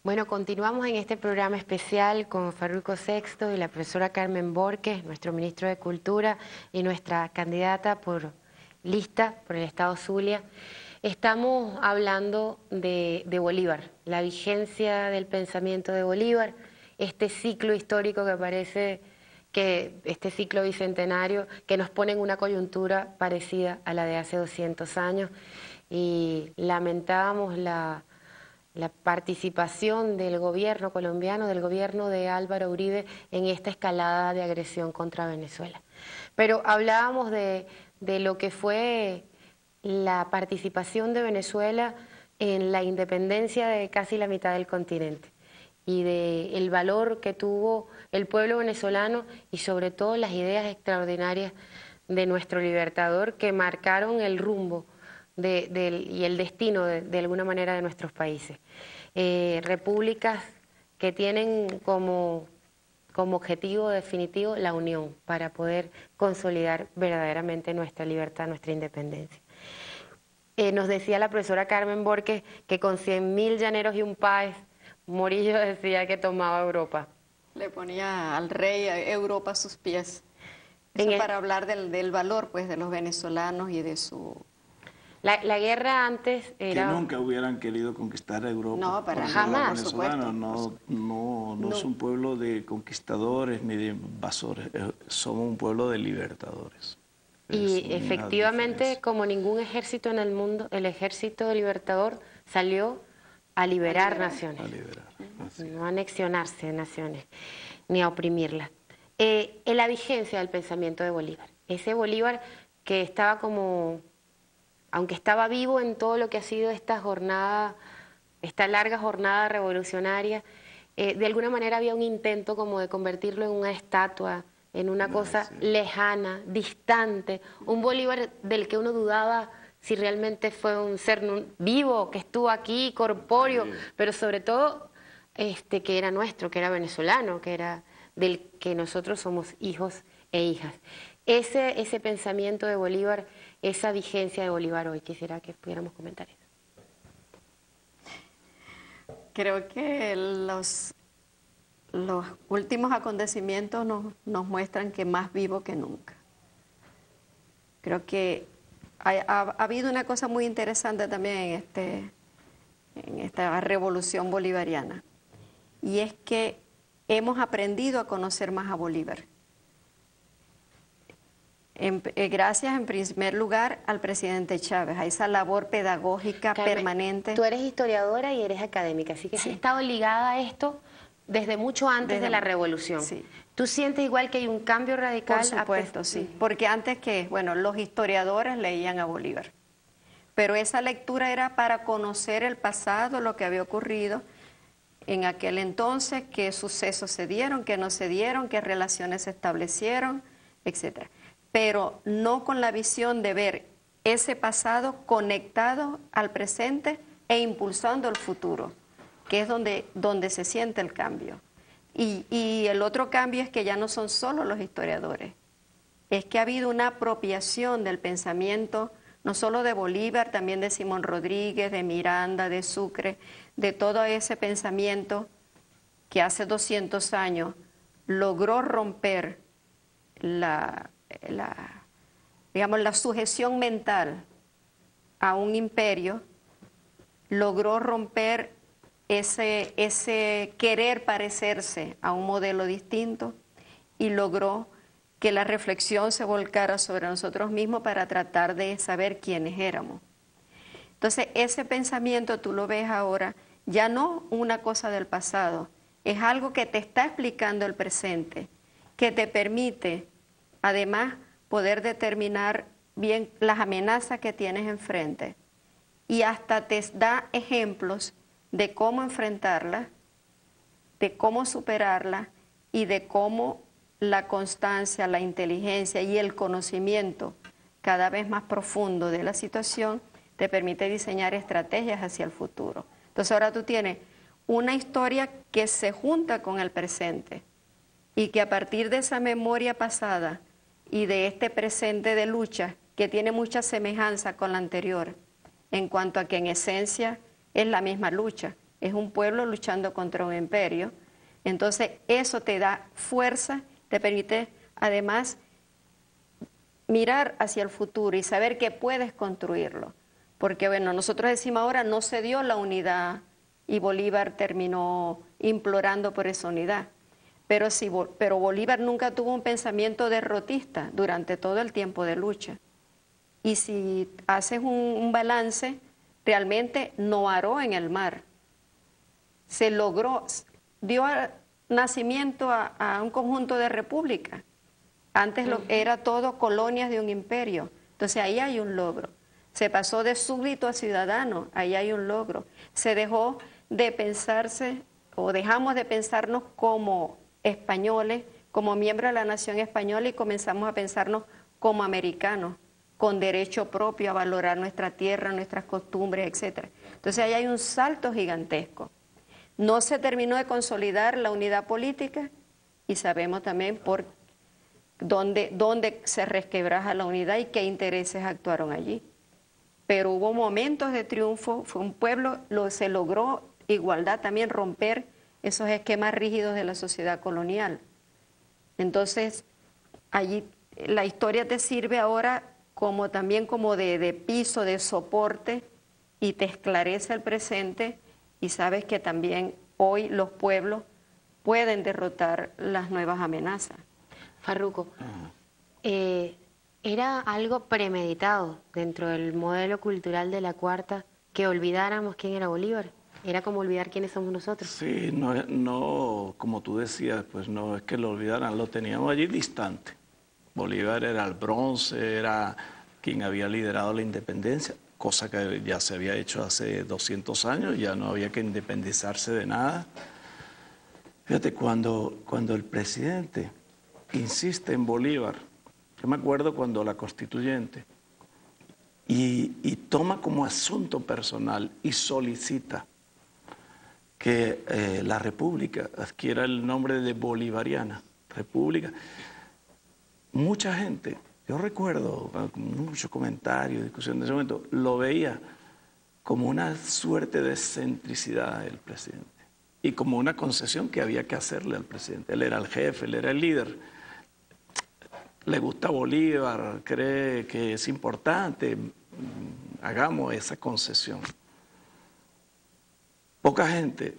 Bueno, continuamos en este programa especial con Farruko Sexto y la profesora Carmen Borges, nuestro ministro de Cultura y nuestra candidata por lista por el Estado Zulia. Estamos hablando de Bolívar, la vigencia del pensamiento de Bolívar, este ciclo histórico que parece que este ciclo bicentenario que nos pone en una coyuntura parecida a la de hace 200 años y lamentábamos la participación del gobierno colombiano, del gobierno de Álvaro Uribe en esta escalada de agresión contra Venezuela. Pero hablábamos de lo que fue la participación de Venezuela en la independencia de casi la mitad del continente y del valor que tuvo el pueblo venezolano y sobre todo las ideas extraordinarias de nuestro libertador que marcaron el rumbo y el destino de alguna manera de nuestros países. Repúblicas que tienen como objetivo definitivo la unión para poder consolidar verdaderamente nuestra libertad, nuestra independencia. Nos decía la profesora Carmen Borges que con 100.000 llaneros y un paez, Morillo decía que tomaba Europa. Le ponía al rey a Europa a sus pies. Eso para hablar del valor pues, de los venezolanos y de su... La guerra antes era... Que nunca hubieran querido conquistar a Europa. No, para jamás. Los venezolanos no es un pueblo de conquistadores ni de invasores, somos un pueblo de libertadores. Y efectivamente, como ningún ejército en el mundo, el ejército libertador salió a liberar naciones. A liberar. No a anexionarse naciones, ni a oprimirlas. En la vigencia del pensamiento de Bolívar. Ese Bolívar que estaba como... aunque estaba vivo en todo lo que ha sido esta jornada, esta larga jornada revolucionaria, de alguna manera había un intento como de convertirlo en una estatua, en una cosa lejana, distante, un Bolívar del que uno dudaba si realmente fue un ser vivo, que estuvo aquí, corpóreo, pero sobre todo que era nuestro, que era venezolano, que era del que nosotros somos hijos e hijas. Ese pensamiento de Bolívar, esa vigencia de Bolívar hoy, quisiera que pudiéramos comentar eso. Creo que los últimos acontecimientos nos muestran que más vivo que nunca. Creo que ha habido una cosa muy interesante también en esta revolución bolivariana, y es que hemos aprendido a conocer más a Bolívar. Gracias en primer lugar al presidente Chávez, a esa labor pedagógica Carmen, permanente. Tú eres historiadora y eres académica, así que sí has estado ligada a esto desde mucho antes de la revolución. Sí. ¿Tú sientes igual que hay un cambio radical? Por supuesto, sí. Porque antes los historiadores leían a Bolívar. Pero esa lectura era para conocer el pasado, lo que había ocurrido en aquel entonces, qué sucesos se dieron, qué no se dieron, qué relaciones se establecieron, etcétera. Pero no con la visión de ver ese pasado conectado al presente e impulsando el futuro, que es donde se siente el cambio. Y el otro cambio es que ya no son solo los historiadores, es que ha habido una apropiación del pensamiento, no solo de Bolívar, también de Simón Rodríguez, de Miranda, de Sucre, de todo ese pensamiento que hace 200 años logró romper la sujeción mental a un imperio, logró romper ese querer parecerse a un modelo distinto y logró que la reflexión se volcara sobre nosotros mismos para tratar de saber quiénes éramos. Entonces, ese pensamiento tú lo ves ahora, ya no una cosa del pasado, es algo que te está explicando el presente, que te permite, además, poder determinar bien las amenazas que tienes enfrente y hasta te da ejemplos de cómo enfrentarlas, de cómo superarlas y de cómo la constancia, la inteligencia y el conocimiento cada vez más profundo de la situación te permite diseñar estrategias hacia el futuro. Entonces ahora tú tienes una historia que se junta con el presente y que a partir de esa memoria pasada y de este presente de lucha que tiene mucha semejanza con la anterior, en cuanto a que en esencia es la misma lucha, es un pueblo luchando contra un imperio. Entonces eso te da fuerza, te permite además mirar hacia el futuro y saber que puedes construirlo. Porque bueno, nosotros decimos ahora no se dio la unidad y Bolívar terminó implorando por esa unidad. Pero Bolívar nunca tuvo un pensamiento derrotista durante todo el tiempo de lucha. Y si haces un balance, realmente no aró en el mar. Se logró, dio nacimiento a un conjunto de repúblicas. Antes era todo colonias de un imperio. Entonces ahí hay un logro. Se pasó de súbdito a ciudadano, ahí hay un logro. Se dejó de pensarse, o dejamos de pensarnos como españoles, como miembros de la nación española, y comenzamos a pensarnos como americanos, con derecho propio a valorar nuestra tierra, nuestras costumbres, etc. Entonces ahí hay un salto gigantesco. No se terminó de consolidar la unidad política y sabemos también por dónde se resquebraja la unidad y qué intereses actuaron allí. Pero hubo momentos de triunfo, fue un pueblo, se logró igualdad, también romper esos esquemas rígidos de la sociedad colonial. Entonces, allí la historia te sirve ahora como también como de piso, de soporte, y te esclarece el presente, y sabes que también hoy los pueblos pueden derrotar las nuevas amenazas. Farruco, ¿era algo premeditado dentro del modelo cultural de la Cuarta que olvidáramos quién era Bolívar? ¿Era como olvidar quiénes somos nosotros? Sí, no, como tú decías, pues no es que lo olvidaran, lo teníamos allí distante. Bolívar era el bronce, era quien había liderado la independencia, cosa que ya se había hecho hace 200 años, ya no había que independizarse de nada. Fíjate, cuando el presidente insiste en Bolívar, yo me acuerdo cuando la constituyente, y toma como asunto personal y solicita que la república adquiera el nombre de bolivariana, república. Mucha gente, yo recuerdo muchos comentarios, discusión de ese momento, lo veía como una suerte de excentricidad del presidente y como una concesión que había que hacerle al presidente. Él era el jefe, él era el líder. Le gusta Bolívar, cree que es importante, hagamos esa concesión. Poca gente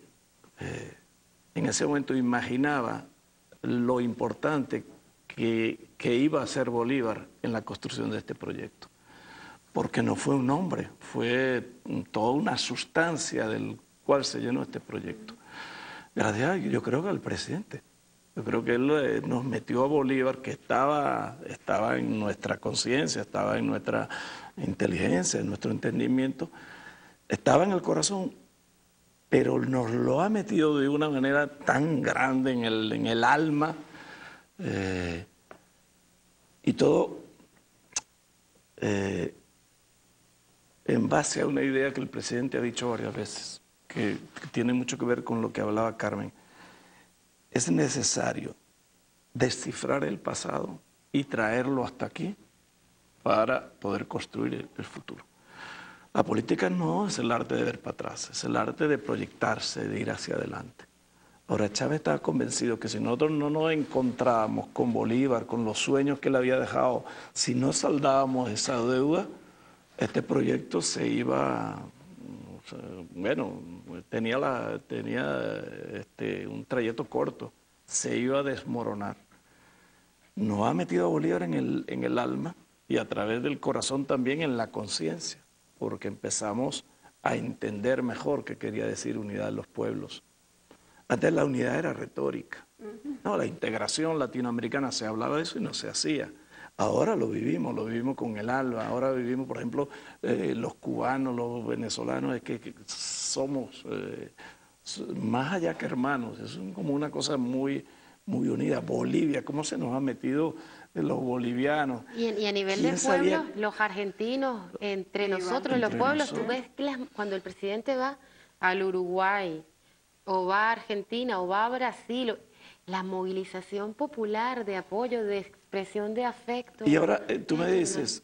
en ese momento imaginaba lo importante que iba a ser Bolívar en la construcción de este proyecto, porque no fue un hombre, fue toda una sustancia del cual se llenó este proyecto. Gracias a, yo creo que al presidente. Yo creo que él nos metió a Bolívar, que estaba en nuestra conciencia, estaba en nuestra inteligencia, en nuestro entendimiento, estaba en el corazón, pero nos lo ha metido de una manera tan grande en el alma, y todo en base a una idea que el presidente ha dicho varias veces, que tiene mucho que ver con lo que hablaba Carmen. Es necesario descifrar el pasado y traerlo hasta aquí para poder construir el futuro. La política no es el arte de ver para atrás, es el arte de proyectarse, de ir hacia adelante. Ahora, Chávez estaba convencido que si nosotros no nos encontrábamos con Bolívar, con los sueños que él había dejado, si no saldábamos esa deuda, este proyecto se iba, bueno, tenía un trayecto corto, se iba a desmoronar. Nos ha metido a Bolívar en el alma y a través del corazón también en la conciencia, porque empezamos a entender mejor qué quería decir unidad de los pueblos. Antes la unidad era retórica. No, la integración latinoamericana, se hablaba de eso y no se hacía. Ahora lo vivimos con el alma. Ahora vivimos, por ejemplo, los cubanos, los venezolanos, es que somos más allá que hermanos. Es como una cosa muy, muy unida. Bolivia, ¿cómo se nos ha metido los bolivianos? Y a nivel de pueblos, los argentinos, entre nosotros, los pueblos, tú ves que cuando el presidente va al Uruguay, o va a Argentina, o va a Brasil, la movilización popular de apoyo, de expresión de afecto. Y ahora tú me dices,